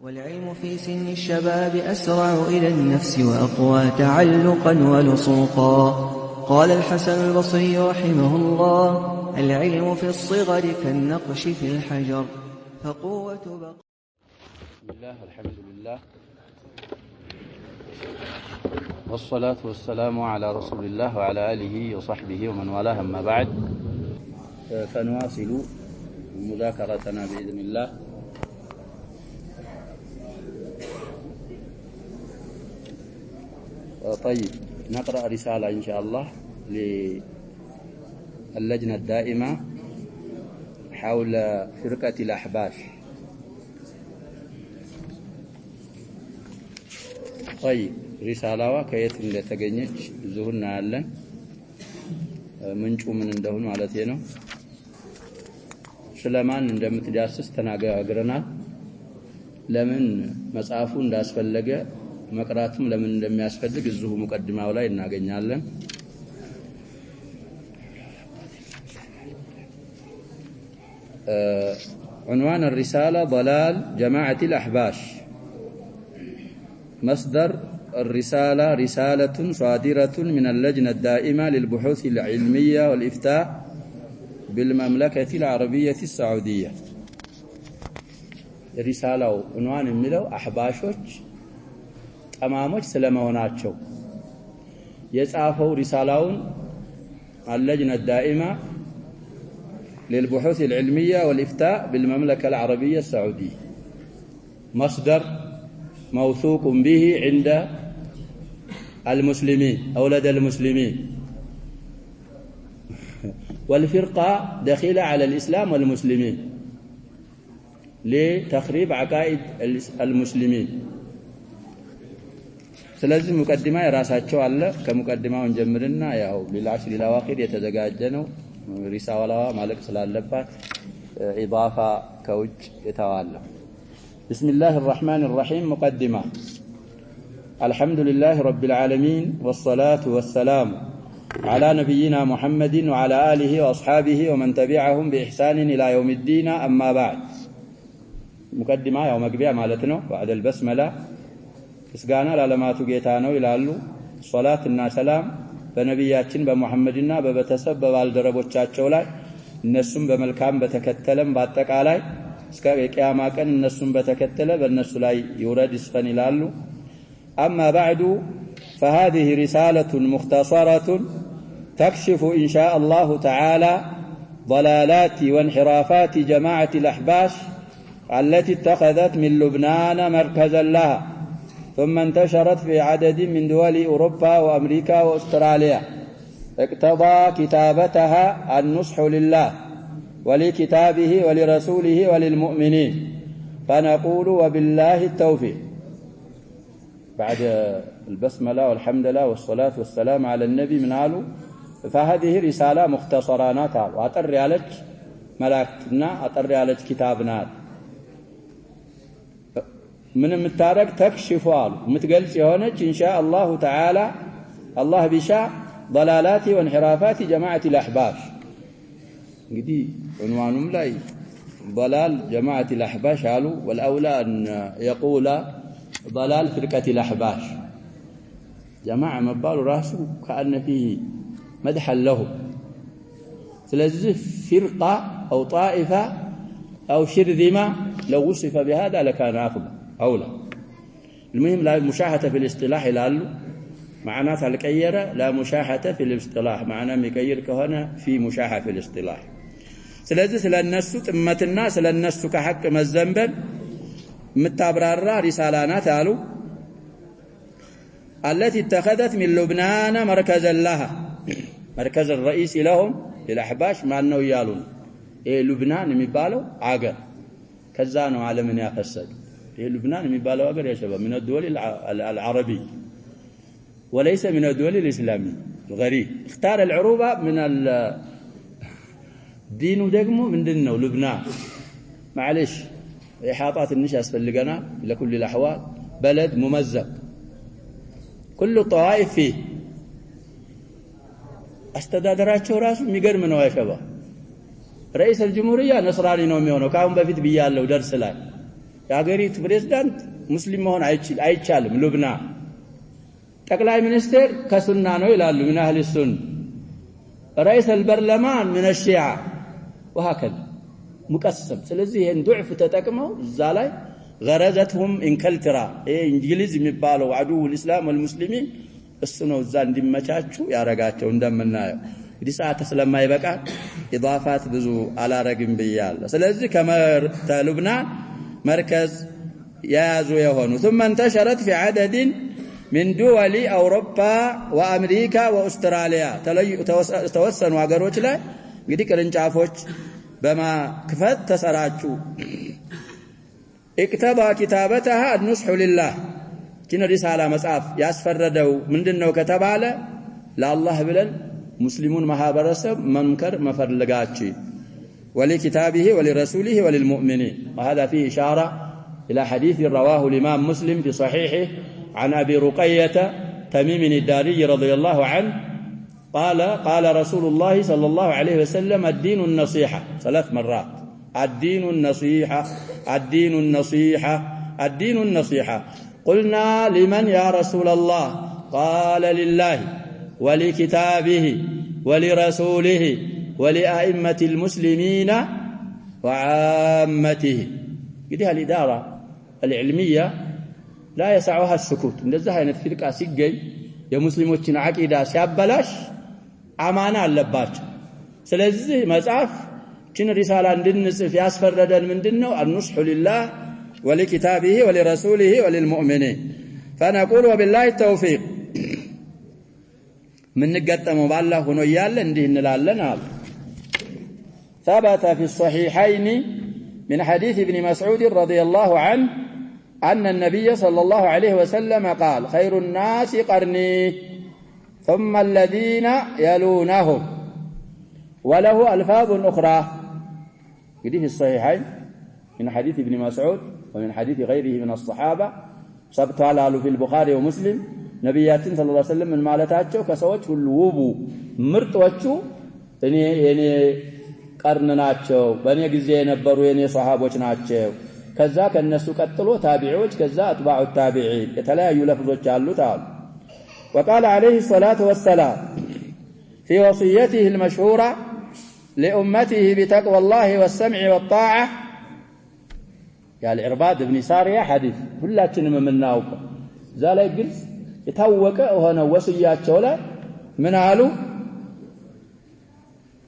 والعلم في سن الشباب أسرع إلى النفس وأقوى تعلقا ولصوقا. قال الحسن البصري رحمه الله: العلم في الصغر كالنقش في الحجر فقوة بقى. بسم الله والحمد لله والصلاة والسلام على رسول الله وعلى آله وصحبه ومن والاه، أما بعد، فنواصل مذاكرتنا بإذن الله. طيب، نقرأ رسالة إن شاء الله للجنة الدائمة حول فرقة الأحباش. طيب، رسالة كيف እንደተገኘች እዚሁ እናያለን። ምንጩ ምን እንደሆነ ማለት ነው። ስለማን እንደምትዳስስ ተናግረናል። ለምን መጽሐፉ እንዳስፈለገ መቅራቱም ለምን እንደሚያስፈልግ እዚሁ ሙቀድማው ላይ እናገኛለን። عنوان الرسالة: ضلال جماعة الأحباش. مصدر الرسالة: رسالة صادرة من اللجنة الدائمة للبحوث العلمية والإفتاء بالمملكة العربية السعودية. الرسالة عنوان الملو أحباشوش أمامك سلموناتشو يسعفوا رسالون اللجنة الدائمة للبحوث العلمية والإفتاء بالمملكة العربية السعودية. مصدر موثوق به عند المسلمين أو لدى المسلمين، والفرقة دخيلة على الإسلام والمسلمين لتخريب عقائد المسلمين. ስለዚህ ሙቀድማ የራሳቸው አለ። ከሙቀድማው እንጀምርና ያው ለልዓሽር الأواخر የተዘጋጀ ነው። ሪሳላዋ ማለቅ ስላለባት ኢዳፋ ከውጭ የተዋለ። بسم الله الرحمن الرحيم. مقدمة. الحمد لله رب العالمين، والصلاة والسلام على نبينا محمد وعلى آله وأصحابه ومن تبعهم بإحسان إلى يوم الدين، أما بعد. مقدمة يوم مقبيع مالتنا بعد البسملة. እስጋና ለዓለማቱ ጌታ ነው ይላሉ። ሶላትና ሰላም በነቢያችን በመሐመድና በቤተሰብ በባልደረቦቻቸው ላይ እነሱም በመልካም በተከተለም በአጠቃላይ እስከ የቂያማ ቀን እነሱም በተከተለ በእነሱ ላይ ይውረድ ይስፈን ይላሉ። أما بعد، فهذه رسالة مختصرة تكشف إن شاء الله تعالى ضلالات وانحرافات جماعة الأحباش التي اتخذت من لبنان مركزا لها، ثم انتشرت في عدد من دول أوروبا وأمريكا وأستراليا. اقتضى كتابتها النصح لله ولكتابه ولرسوله وللمؤمنين، فنقول وبالله التوفيق. بعد البسملة والحمد لله والصلاة والسلام على النبي من قالوا فهذه رسالة مختصرانات وأطر عليك ملاكتنا أطر عليك كتابنا من المتارك تكشف ومتقلس يهونج إن شاء الله تعالى الله بشاء ضلالات وانحرافات جماعة الأحباش. قدي عنوانهم لاي ضلال جماعة الأحباش قالوا، والأولى أن يقول ضلال فرقة الأحباش. جماعة مبال راسه كأن فيه مدحا له. ثلاثة فرقة أو طائفة أو شرذمة لو وصف بهذا لكان أفضل أولى. المهم لا مشاحة في الاصطلاح لالو معناتها الكيرة لا مشاحة في الاصطلاح، معناه مكير كهنا في مشاحة في الاصطلاح. سلازة للناس تمت الناس للناس كحق مزنبل متابرارا رسالانات قالوا التي اتخذت من لبنان مركزا لها، مركز الرئيسي لهم للأحباش مع أنه يالون لبنان የሚባለው አገር ከዛ ነው ዓለምን ያፈሰዱ። لبنان የሚባለው አገር يا شباب من الدول العربية وليس من الدول الإسلامية. الغريب اختار العروبة من الدين ደግሞ ምንድነው لبنان. معلش إحاطات النش يسفلقنا لكل الأحوال، بلد ممزق كل الطوائف فيه. استدادراቸው ራሱ የሚገርም ነው يا شباب። رئيس الجمهورية نصراني ነው የሚሆነው ካሁን በፊት ብያለሁ ደርስ ላይ የአገሪቱ ፕሬዝዳንት ሙስሊም መሆን አይቻልም ሉብናን ጠቅላይ ሚኒስትር ከሱና ነው ይላሉ ምን አህሊ ሱን رئيس البرلمان من الشيعة وهكذا مقسم ስለዚህ ይሄን ضعፍ ተጠቅመው እዛ ላይ غرزتهم انكلترا እንግሊዝ የሚባለው عدو الاسلام والمسلمين እሱ ነው እዛ እንዲመቻቹ ያረጋቸው እንደምናየው እንግዲህ ሰዓት ስለማይበቃ ኢዳፋት ብዙ አላረግም ብያለሁ ስለዚህ ከሉብናን መርከዝ ያያዙ የሆኑ ثم انتشرت في عدد من دول أوروبا وأمريكا وأستراليا توسنوا አገሮች ላይ እንግዲህ ቅርንጫፎች በማክፈት ተሰራጩ اكتبى كتابتها النصح لله كن رسالة مصاف ያስፈረደው ምንድነው ከተባለ ለአላህ ብለን ሙስሊሙን ማህበረሰብ መምከር መፈልጋችሁ ولكتابه ولرسوله وللمؤمنين وهذا فيه إشارة إلى حديث رواه الإمام مسلم في صحيحه عن أبي رقية تميم الداري رضي الله عنه قال رسول الله صلى الله عليه وسلم الدين النصيحة 3 مرات الدين النصيحة الدين النصيحة الدين النصيحة قلنا لمن يا رسول الله قال لله ولكتابه ولرسوله ولأئمة المسلمين وعامته قدها الإدارة العلمية لا يسعها السكوت እንደዚህ አይነት ፍልቃ ሲገኝ የሙስሊሞችን አቂዳ ሲያበላሽ አማና አለባቸው ስለዚህ መጽሐፍ ችን ሪሳላ እንድንጽፍ ያስፈረደን ምንድነው النصح لله ولكتابه ولرسوله وللمؤمنين فنقول وبالله التوفيق من نقدمه بالله ሆኖ ይያለ እንዲህ እንላለን አለ ثبت في الصحيحين من حديث ابن مسعود رضي الله عنه أن النبي صلى الله عليه وسلم قال خير الناس قرني ثم الذين يلونهم وله ألفاظ أخرى في الصحيحين من حديث ابن مسعود ومن حديث غيره من الصحابة صبت على في البخاري ومسلم نبيات صلى الله عليه وسلم من مالتاتشو كسوچ ሁሉ ውቡ ምርጦቹ እኔ ቀርን ናቸው በእኔ ጊዜ የነበሩ የኔ ሷሃቦች ናቸው ከዛ ከነሱ ቀጥሎ ታቢዒዎች ከዛ አጥባዑ ታቢዒን የተለያዩ ለፍዞች አሉት አሉ وقال عليه الصلاة والسلام في وصيته المشهورة لأمته بتقوى الله والسمع والطاعة قال العرباض بن سارية حديث ሁላችንም የምናውቀው እዛ ላይ ግልጽ የታወቀ ሆነ ወስያቸው ላይ ምን አሉ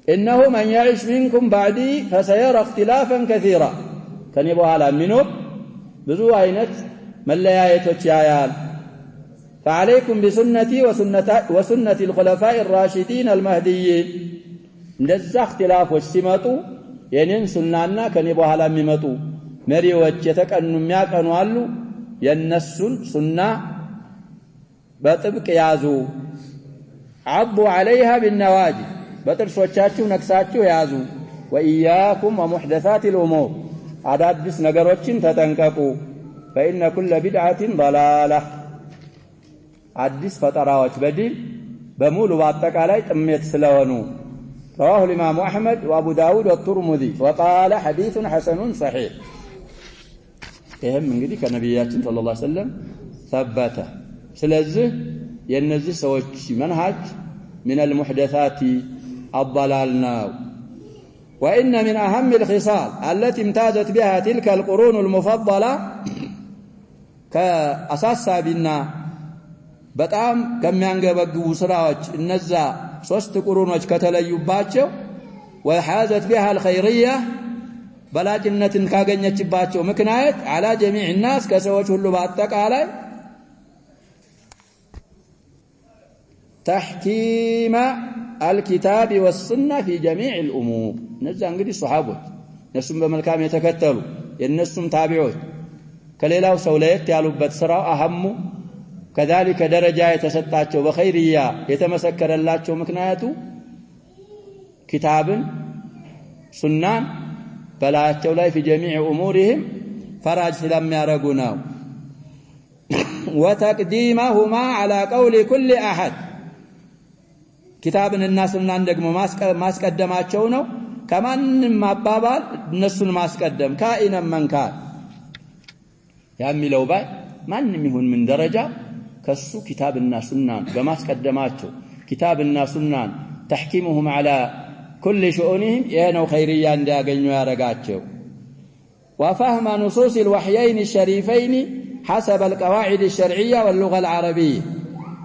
إنه من يعيش منكم بعدي فسيرى اختلافا كثيرا كان يبوها منه ብዙ አይነት መለያየቶች ያያል فعليكم بسنتي وسنة الخلفاء الراشدين المهديين እንደዛ اختلافዎች ሲመጡ የኔን ሱናና ከኔ በኋላ የሚመጡ መሪዎች የተቀኑ የሚያቀኑ አሉ የነሱን ሱና በጥብቅ ያዙ عضوا عليها بالنواجذ በጥርሶቻችሁ ነክሳችሁ ያዙ وإياكم ومحدثات الأمور አዳዲስ ነገሮችን ተጠንቀቁ فإن كل بدعة ضلالة አዲስ ፈጠራዎች በዲን በሙሉ በአጠቃላይ ጥሜት ስለሆኑ رواه الإمام أحمد وأبو داود والترمذي وقال حديث حسن صحيح ይሄም እንግዲህ ከነብያችን ሰለላሁ ዐለይሂ ወሰለም ثبت ስለዚህ የነዚህ ሰዎች መንሃጅ من المحدثات الضلالنا وإن من أهم الخصال التي امتازت بها تلك القرون المفضلة كأساس بنا በጣም ከሚያንገበግቡ ስራዎች እነዛ 3 ቁሩኖች ከተለዩባቸው وحازت بها الخيرية በላጭነትን ካገኘችባቸው ምክንያት على جميع الناس ከሰዎች ሁሉ በአጠቃላይ تحكيم الكتاب والسنة في جميع الأمور نزا እንግዲህ ሱሐቦች እነሱም በመልካም የተከተሉ የነሱም ታቢዖች ከሌላው ሰው ለየት ያሉበት ስራው አህሙ كذلك درجة የተሰጣቸው በኸይርያ የተመሰከረላቸው ምክንያቱ كتابን ሱናን በላቸው ላይ في جميع أمورهم ፈራጅ ስለሚያረጉ ነው وتقديمهما على قول كل أحد كتابنا الناس ደግሞ ማስቀደማቸው ነው ከማንም ማባባል እነሱን ማስቀደም ካኢነን መንካን ያሚለው ባይ ማንንም ይሁን ምን ደረጃ ከሱ ኪታብና ሱናን በማስቀደማቸው ኪታብና ሱናን ተሕኪሙሁም ዐላ ኩል ሹኡኒሂም የነው ኸይርያ እንዲያገኙ ያረጋቸው وفهم نصوص الوحيين الشريفين حسب القواعد الشرعية واللغة العربية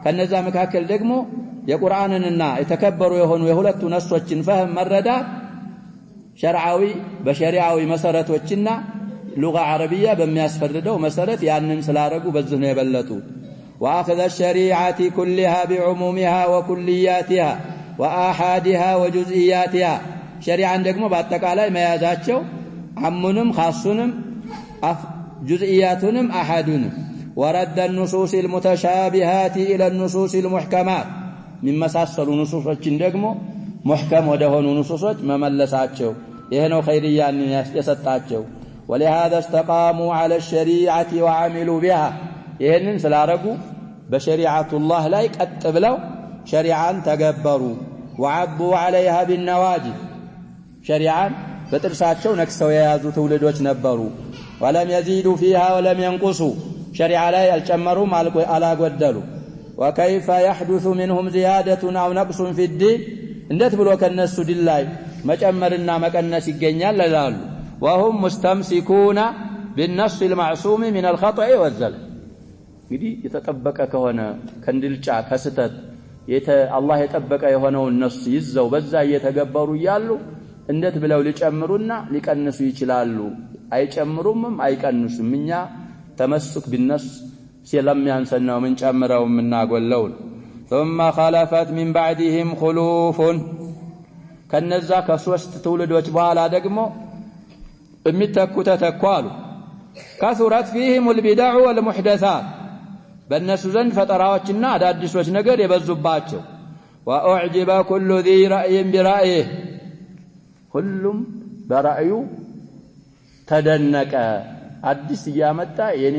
ከነዛ መካከል ደግሞ የቁርአንንና የተከበሩ የሆኑ የሁለቱ ነሶችን ፈህም መረዳት ሸርዓዊ በሸሪዓዊ መሰረቶችና ሉጋ ዓረቢያ በሚያስፈርደው መሰረት ያንን ስላረጉ በዚህ ነው የበለጡት وأخذ الشريعة كلها بعمومها وكلياتها وآحادها وجزئياتها شريعة ደግሞ በአጠቃላይ መያዛቸው عمنم خاصنم جزئياتنم أحدنم ورد النصوص المتشابهات إلى النصوص المحكمات من مساسل نصوصችን ደግሞ محكم ወደሆኑ نصوصዎች መመለሳቸው ይሄ ነው ኸይርያን ያሰጣቸው ولهذا استقاموا على الشريعة وعملوا بها ይሄንን ስላረጉ በሸሪዓቱላህ ላይ ቀጥ ብለው ሸሪዓን ተገበሩ وعضوا عليها بالنواجذ ሸሪዓን በጥርሳቸው ነክሰው የያዙ ትውልዶች ነበሩ ولم يزيدوا فيها ولم ينقصوا ሸሪዓ ላይ አልጨመሩም አላጎደሉ وكيف يحدث منهم زيادة أو نقص في الدين እንዴት ብሎ ከነሱ ዲን ላይ መጨመርና መቀነስ ይገኛል ይላሉ وهم مستمسكون بالنص المعصوم من الخطأ والزلل እንግዲህ የተጠበቀ ከሆነ ከንድልጫ ከስተት አላህ የጠበቀ የሆነውን ነስ ይዘው በዛ እየተገበሩ ይያሉ እንዴት ብለው ሊጨምሩና ሊቀንሱ ይችላሉ አይጨምሩምም አይቀንሱም እኛ ተመስክ بالنص ስለሚያንሰናው ምን ጨምረው ምናጎለው ثم خلفت من بعدهم خلوف ከነዛ ከሶስት ትውልዶች በኋላ ደግሞ የሚተኩ ተተኳሉ كثرت فيهم البدع والمحدثات በእነሱ ዘንድ ፈጠራዎችና አዳዲሶች ነገር የበዙባቸው وأعجب كل ذي رأي برأيه ሁሉም በራእዩ ተደነቀ አዲስ ያመጣ የኔ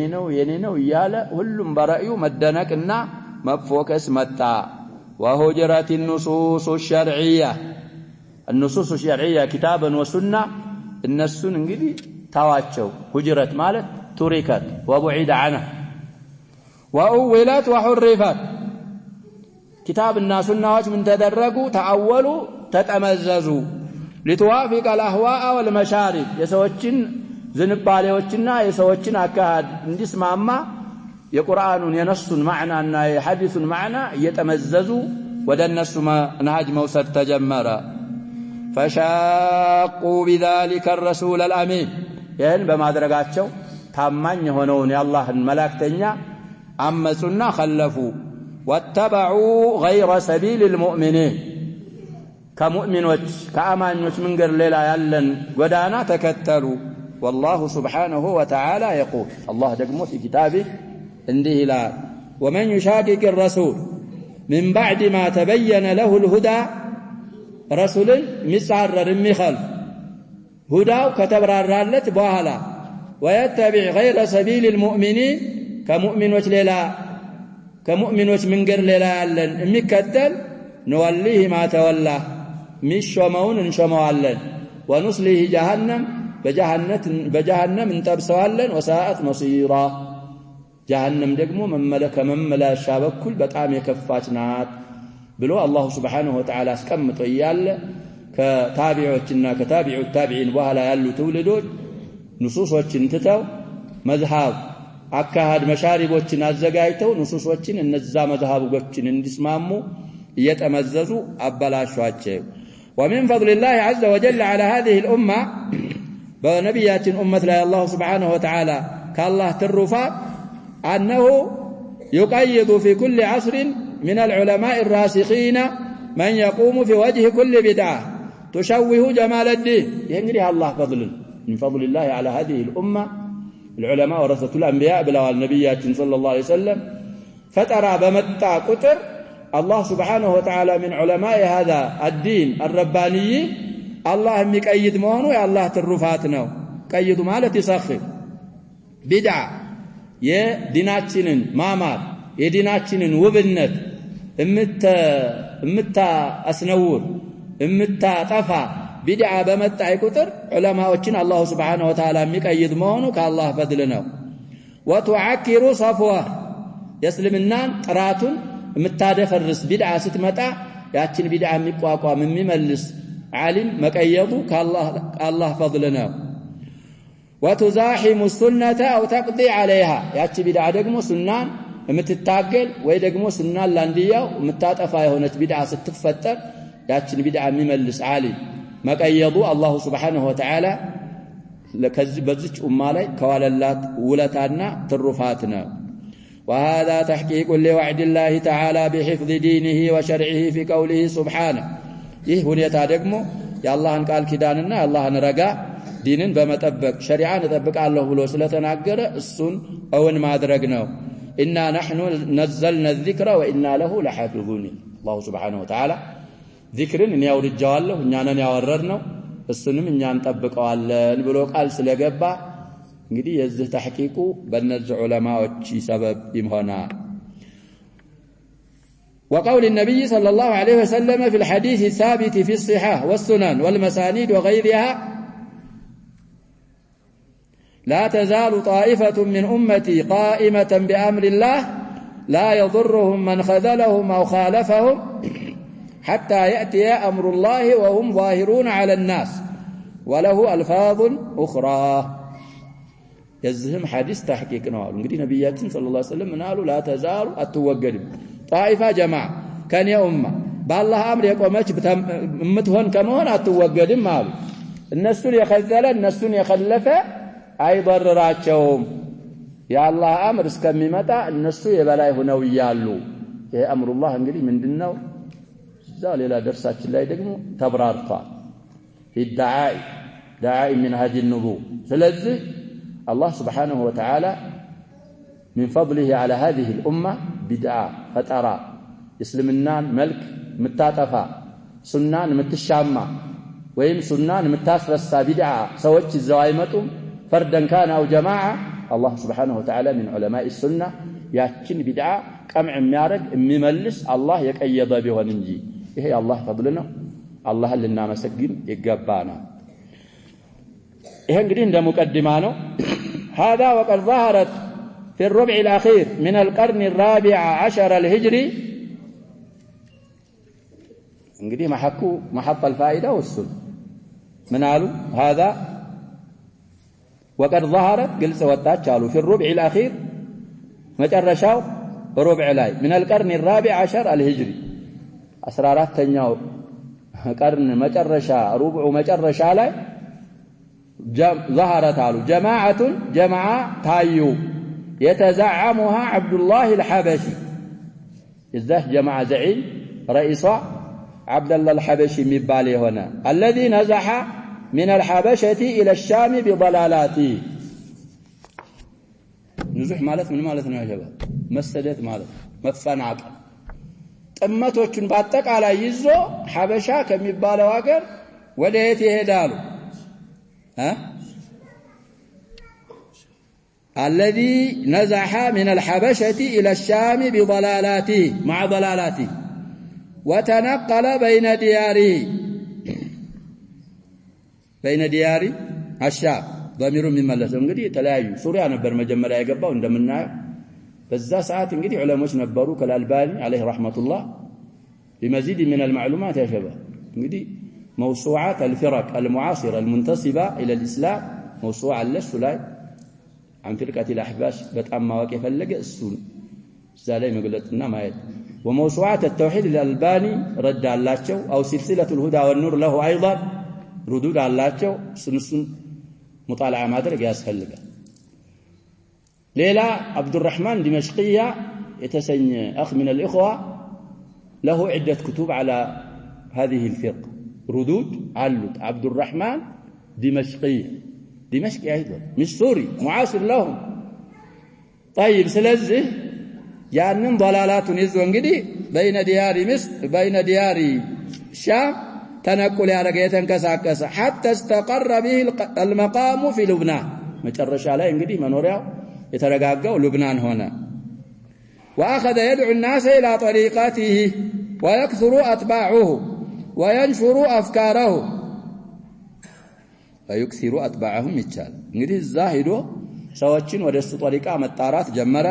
ነው ይያለ ሁሉም በራእዩ መደነቅና መፎከስ መጣ وهجرت النصوص الشرعية النصوص الشرعية كتابا وسنة النسون እንግዲህ ታዋቸው ሁጅረት ማለት تركت وبعد عنها وأولت وحرفت كتابنا سنة من تدرجوا تأولوا تتمززوا لتوافق الأهواء والمشارب يسوچن ዝንባሌዎችና የሰዎችን አካሄድ እንዲስማማ የቁርአኑን የነሱን ማዕናና የሐዲሱን ማዕና እየተመዘዙ ወደ እነሱ መንሃጅ መውሰድ ተጀመረ فشاقوا بذلك الرسول الأمين ይህን በማድረጋቸው ታማኝ የሆነውን የአላህን መላእክተኛ አመጹና ኸለፉ واتبعوا غير سبيل المؤمنين كمؤمنوች ከአማኞች መንገድ ሌላ ያለን ጎዳና ተከተሉ والله سبحانه وتعالى يقول الله دقمو في كتابه انده لا ومن يشاكك الرسول من بعد ما تبين له الهدى رسول مسعرر مخلف هدى كتبررالت بوهلا ويتبع غير سبيل المؤمنين كمؤمنوች منغير ليلا ያለን የሚከተል نوليه ما تولى مشومون እንሸመዋለን ونصليه جهنم بجهنم እንጠብሰዋለን وساءت مصيرا جهنم ደግሞ መመለሻ በኩል በጣም የከፋች ናት ብሎ አላህ Subhanahu Wa Ta'ala አስቀምጦ ይያለ ከታቢዖችና ከታቢዑ ታቢዒን በኋላ ያሉ ትውልዶች ንሱሶችን ትተው መዝሃብ አካሃድ መሻሪቦችን አዘጋጅተው ንሱሶችን እነዛ መዝሃቦችን እንዲስማሙ እየተመዘዙ አበላሿቸው ومن فضل الله عز وجل على هذه الأمة بنبيات أمة لا الله سبحانه وتعالى كالله ترفات أنه يقيد في كل عصر من العلماء الراسخين من يقوم في وجه كل بدعة تشوه جمال الدين ينقلها الله فضل من فضل الله على هذه الأمة العلماء ورثة الأنبياء بلغ النبيات صلى الله عليه وسلم فترى بمتى كتر الله سبحانه وتعالى من علماء هذا الدين الرباني الله ميقيد مهنو يا الله ترفاتنا قيد ማለት ይሰخፍ بدعة የዲናችንን ማማር የዲናችንን ውብነት እምታስነውር እምታጠፋ ቢድዓ በመጣ ቁጥር ዑለማዎችን አላህ Subhanahu Wa Ta'ala የሚቀይድ መሆኑ ከአላህ ፈድል ነው وتعكر صفوه يسلمنان ጥራቱን የምታደፈርስ ቢድዓ ስትመጣ ያችን ቢድዓ የሚቋቋም የሚመልስ ዓሊም መቀየዱ ከአላህ ፈضل ነው وتزاحم السنة أو تقضي عليها ያቺ ቢድዓ ደግሞ ሱናን የምትታገል ወይ ደግሞ ሱናን ላንዲያው የምታጠፋ የሆነች ቢድዓ ስትፈጠር ያችን ቢድዓ የሚመልስ ዓሊም መቀየዱ አላህ Subhanahu Wa Ta'ala ለከዚህ በዚች ኡማ ላይ ከዋለላት ውለታና ትሩፋት ነው وهذا تحقيق لوعد الله تعالى بحفظ دينه وشرعه في قوله سبحانه ይህ ሁኔታ ደግሞ የአላህን ቃል ኪዳንና የአላህን ረጋ ዲንን በመጠበቅ ሸሪዓን ተጠብቃለሁ ብሎ ስለተናገረ እሱን እውን ማድረግ ነው إنا نحن نزلنا الذكر وإنا له لحافظون الله سبحانه وتعالى ذكرን እኔ አውርጃለሁ እኛ ነን ያወረድነው እሱንም እኛ እንጠብቀዋለን ብሎ ቃል ስለገባ እንግዲህ የዚህ ተሕቂቁ በእነዚህ ዑለማዎች ሰበብ ይሆናል وقول النبي صلى الله عليه وسلم في الحديث الثابت في الصحاح والسنن والمسانيد وغيرها لا تزال طائفة من أمتي قائمة بأمر الله لا يضرهم من خذلهم أو خالفهم حتى يأتي أمر الله وهم ظاهرون على الناس وله ألفاظ أخرى يزهم حديث تحقيق نوال እንግዲህ ነብያችን ሰለላሁ ዐለይሂ ወሰለም ምናሉ لا تزال አትወገድም طائفة جماعة كان يا أمة بالله أمر يقومش متهون كمان أتوجدين مال النسون يخذل النسون يخلفه አይበረራቸውም ያአላህ አምር እስከሚመጣ እነሱ የበላይ ሆነው ይያሉ ይሄ አምሩላህ እንግዲህ ምንድነው እዛ ሌላ ደርሳችን ላይ ደግሞ ተብራርቷል ዳዒ من هذه النبوة ስለዚህ አላህ Subhanahu Wa Ta'ala من فضله على هذه الأمة بدعة فترى እስልምናን መልክ መታጠፋ ሱናን መትሻማ ወይም ሱናን መታስረሳ ቢድዓ ሰዎች ይዘው አይመጡም فردا كان أو جماعة الله سبحانه وتعالى من علماء السنة يأتين بدعة قمع ميارك مملس الله يكأيض به وننجي إيه الله فضلنا الله لنا مسجين يقبانا إيه نقرين ده مقدمانه هذا وقد ظهرت في الربع الأخير من القرن الرابع عشر الهجري نقرين محط الفائدة والسنة من قالوا هذا وقد ظهرت قلت وطاچ قالوا في الربع الاخير مጨረሻው ربع لاي من القرن الرابع عشر الهجري 14ኛው قرن مጨረሻ ربع مጨረሻ ላይ ظهرت قالوا جماعه تايو يتزعمها عبد الله الحبشي الذات جماعه زعيم رئيسه عبد الله الحبشي የሚባል هنا الذي نزح من الحبشة إلى الشام بضلالاته نزح مالت من مالتنا يا شباب مسدت مالت مفنعق ጥመቶችን በአጠቃላይ ይዞ ሐበሻ ከሚባለው ሀገር ወደ የት ይሄዳሉ الذي نزح من الحبشة إلى الشام بضلالاته مع ضلالاته وتنقل بين ديار الشام ضمير የሚመለሰው እንግዲህ ተለያዩ ሱሪያ ነበር መጀመሪያ የገባው እንደምናየው በዛ ሰዓት እንግዲህ ዑለሞች ነበሩ ከአልባኒ عليه رحمه الله لمزيد من المعلومات يا شباب እንግዲህ موسوعات الفرق المعاصره المنتسبه الى الاسلام موسوعه ለሱ ላይ عن فرقه الاحباش በጣም ማወቅ የፈለገ እሱን እዛ ላይ መግለጥና ማየት وموسوعات التوحيد للالباني رد አላቸው او سلسله الهدى والنور له ايضا ردود አላቸው ስንሱን مطالعه ማድረግ ያስፈልጋል ሌላ عبد الرحمن دمشقية يتسنى اخ من الاخوه له عده كتب على هذه الفرقه ردود علت عبد الرحمن دمشقي ايضا مش سوري معاصر لهم طيب ስለዚህ ያንን ضلالاتን ይዞ እንግዲህ بين ديار الشام تنقل ያረገ የተንከሳከሰ حتى استقر به المقام في لبنان መጨረሻ ላይ እንግዲህ መኖሪያው የተረጋጋው لبنان ሆነ واخذ يدعو الناس الى طريقته ويكثر اتباعه وينشر افكاره ويكثر اتباعهم ይቻል እንግዲህ እዛ ሄዶ ሰዎችን ወደሱ ጦሪቃ መጣራት ጀመረ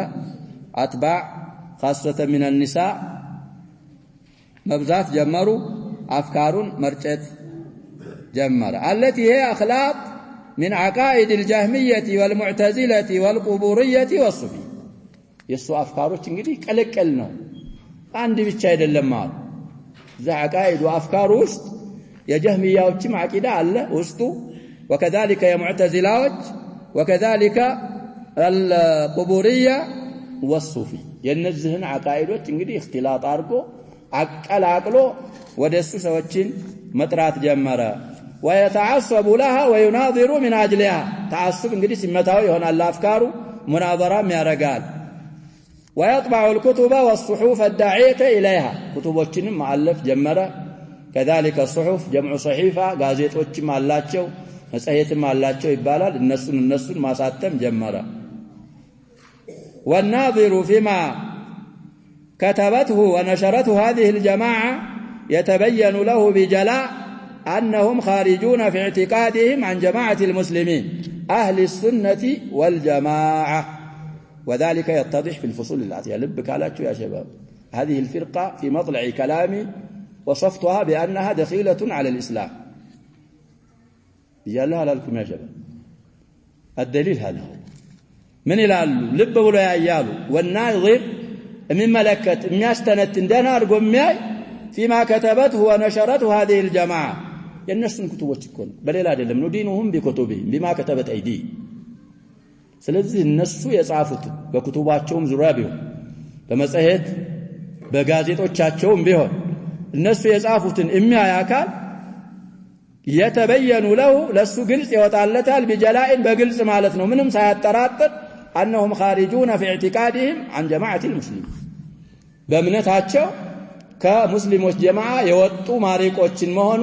አትባዕ خاصة من النساء መብዛት ጀመሩ አፍካሩን መርጨት ጀመረ التي هي اخلاق من عقائد الجهمية والمعتزلة والقبورية والصوفية የሱ አፍካሮች እንግዲህ ቀለቀል ነው አንድ ብቻ አይደለም ማለት ዘዓቃኢድ ወአፍካር ውስጥ የጀህሚያዎችም አቂዳ አለ ውስጡ وكذلك የሙዕተዚላዎች وكذلك القبورية والصوفي የነዚህን አቃኢዶች እንግዲህ اختلاط አድርጎ አቀላቅሎ ወደሱ ሰዎችን መጥራት ጀመረ ويتعصب لها ويناظر من اجلها تعصب እንግዲህ ሲመታው ይሆናል አፍካሩ ሙናዘራም ያረጋል ويطبع الكتب والصحف الداعية إليها كتبوچንም ማአለፍ ጀመረ كذلك الصحف جمع صحيفة ጋዜጦችም አላቸው መጽሔትም አላቸው ይባላል እነሱን ማሳተም ጀመረ والناظر فيما كتبته ونشرته هذه الجماعة يتبين له بجلاء أنهم خارجون في اعتقادهم عن جماعة المسلمين أهل السنة والجماعة وذلك يتضح في الفصول الآتية لبك على يا شباب هذه الفرقة في مطلع كلامي وصفتها بأنها دخيلة على الإسلام يجعلها لكم يا شباب الدليل هذا من يلالو لب بلو يا ايالو والناظر من ملكت مياستنت دنار قمي فيما كتبته ونشرته هذه الجماعة ينسون كتبوች ይኮን በሌላ አይደለም ነው ዲኑሁም بكتبهم بما كتبت ايدي ስለዚህ እነሱ የጻፉት በኩቱባቸውም ዙሪያ ቢሆን በመጽሔት በጋዜጦቻቸውም ቢሆን እነሱ የጻፉትን የሚያይ አካል يتبين له ለሱ ግልጽ ይወጣለታል بجلاء በግልጽ ማለት ነው ምንም ሳያጠራጥር أنهم خارجون في اعتقادهم عن جماعة المسلمين በእምነታቸው ከሙስሊሞች ጀማዓ የወጡ ማሪቆችን መሆኑ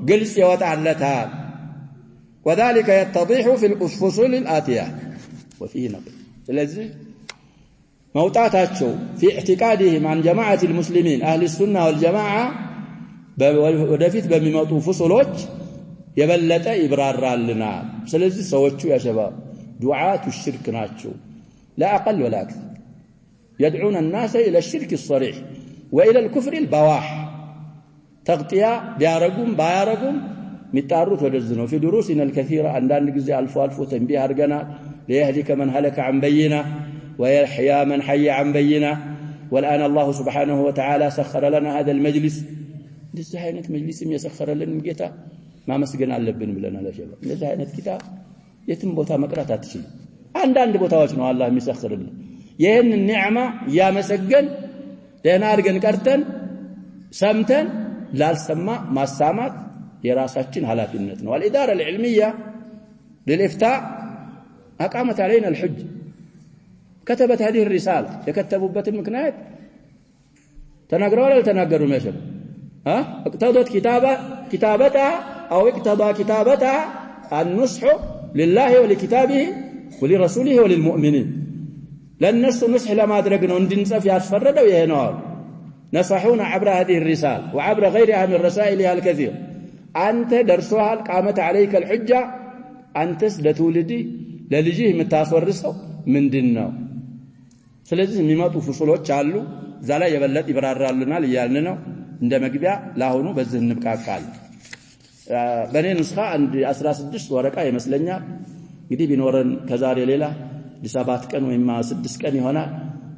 ግልጽ ይወጣለታል وذلك يتضح في الفصول الآتية وفيه نقل ስለዚህ መውጣታቸው في اعتقادهم عن جماعة المسلمين أهل السنة والجماعة ወደፊት በሚመጡ ፍሱሎች የበለጠ ይብራራልናል ስለዚህ ሰዎቹ ያ ሸባብ دعاة الشرك ናቸው لا أقل ولا أكثر يدعون الناس إلى الشرك الصريح وإلى الكفر البواح تغطية بيارقهم بايارقهم متعرض ودزنوا في دروسنا الكثيرة عندنا جزء ألف تنبيه أرجنا ليهلك من هلك عن بينة ويحيى من حي عن بينة والآن الله سبحانه وتعالى سخر لنا هذا المجلس لزهاينة مجلس يسخر لنا الكتاب ما مسجنا اللبن بلنا لا شباب لزهاينة كتاب የትም ቦታ መቅራት አትችል አንድ ቦታዎች ነው አላህ የሚሰخرልን ይሄን ኒዕማ ያመሰገን ደህና አድርገን ቀርተን ሰምተን ላልሰማ ማሳማት የራሳችን ኃላፊነት ነው الاداره العلميه للافتاء اقامت علينا الحج كتبت هذه الرساله يكتبوበት ምክንያት ተናግረው ولا ተናገሩ መሸም اقتضت كتابتها او اقتضى كتابتها النصح لله ولكتابه ولرسوله وللمؤمنين للنص نصح لما أدركنا وندنصف ياسفردوا يهنوا نصحونا عبر هذه الرسالة وعبر غيرها من رسائلها الكثير أنت درسوها قامت عليك الحجة أنت لتولدي للجيه متاسورسوا من ديننا ስለዚህ የሚመጡ ፍሱሎች አሉ ዛላ የበለጥ ይብራራልናል ይያልን ነው እንደ መግቢያ ላሁኑ በዚህ እንብቃቃል በኔ ንስኻ አንድ 16 ወረቃ ይመስለኛል እንግዲህ ቢኖረን ከዛሬ ሌላ ለ7 ቀን ወይም 6 ቀን ይሆናል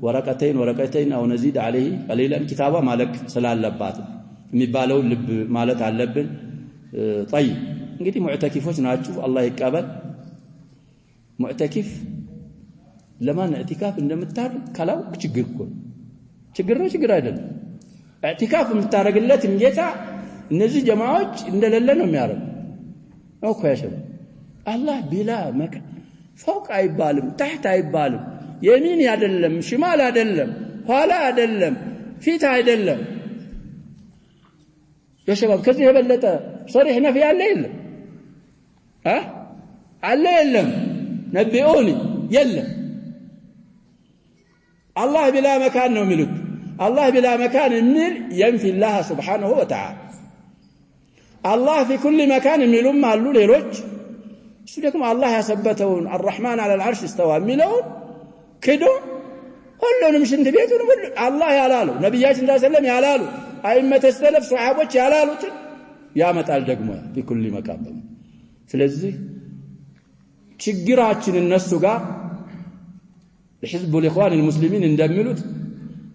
ወረቀተይን አው ነዚድ عليه قليلا كتابه ማለቅ ስላለባት የሚባለው ልብ ማለት አለብን طيب እንግዲህ ሙዕተኪፎች ናችሁ አላህ ይቀበል ሙዕተኪፍ ለማን ኢዕቲካፍ እንደምታደርግ ካላው ችግር አይደለም ኢዕቲካፍ የምታረግለት እንጌታ እነዚህ ጀማዓዎች እንደሌለ ነው የሚያረግ ነው ከያሸው አላህ ቢላ መካ فوق አይባልም تحت አይባልም يمين አይደለም ሽማል አይደለም ኋላ አይደለም ፊት አይደለም የሸባብ ከዚህ የበለጠ صريح ነፊ ያለ የለም አለ የለም ነብዩኒ የለም الله بلا مكان ነው የሚሉት الله بلا مكان የሚል ينفي الله سبحانه وتعالى الله في كل مكان የሚሉም አሉ ሌሎች እሱ ደግሞ አላህ ያሰበተውን الرحمن على العرش استوى ሚለውን ክዶ ሁሉንም ሽንት ቤቱን ሁሉ አላህ ያላለው ነብያችን ሰለላሁ ዐለይሂ ወሰለም ያላሉ አይመተ ሰለፍ ሱሐቦች ያላሉት ያመጣል ደግሞ በኩል መቃበል ስለዚህ ችግራችን እነሱ ጋር ለህዝብ الإخوان المسلمين እንደሚሉት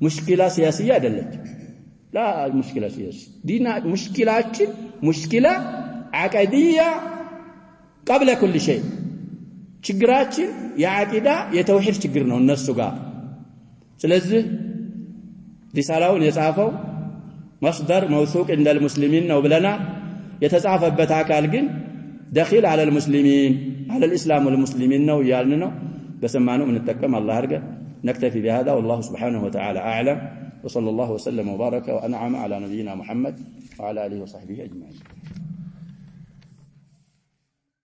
ሙሽኪላ ሲያሲያ አይደለች لا مشكلة سياسية دينا مشكلة عقدية قبل كل شيء ችግራችን የዓቂዳ የተውሂድ ችግር ነው እነሱ ጋር ስለዚህ ሪሳላውን የጻፈው مصدر موثوق عند المسلمين ነው ብለና የተጻፈበት አካል ግን دخيل على المسلمين على الإسلام والمسلمين ነው ያልን ነው በሰማነው እንጠቀም አላህ አርገ نكتفي بهذا والله سبحانه وتعالى أعلم وصلى الله وسلم وبارك وأنعم على نبينا محمد وعلى آله وصحبه أجمعين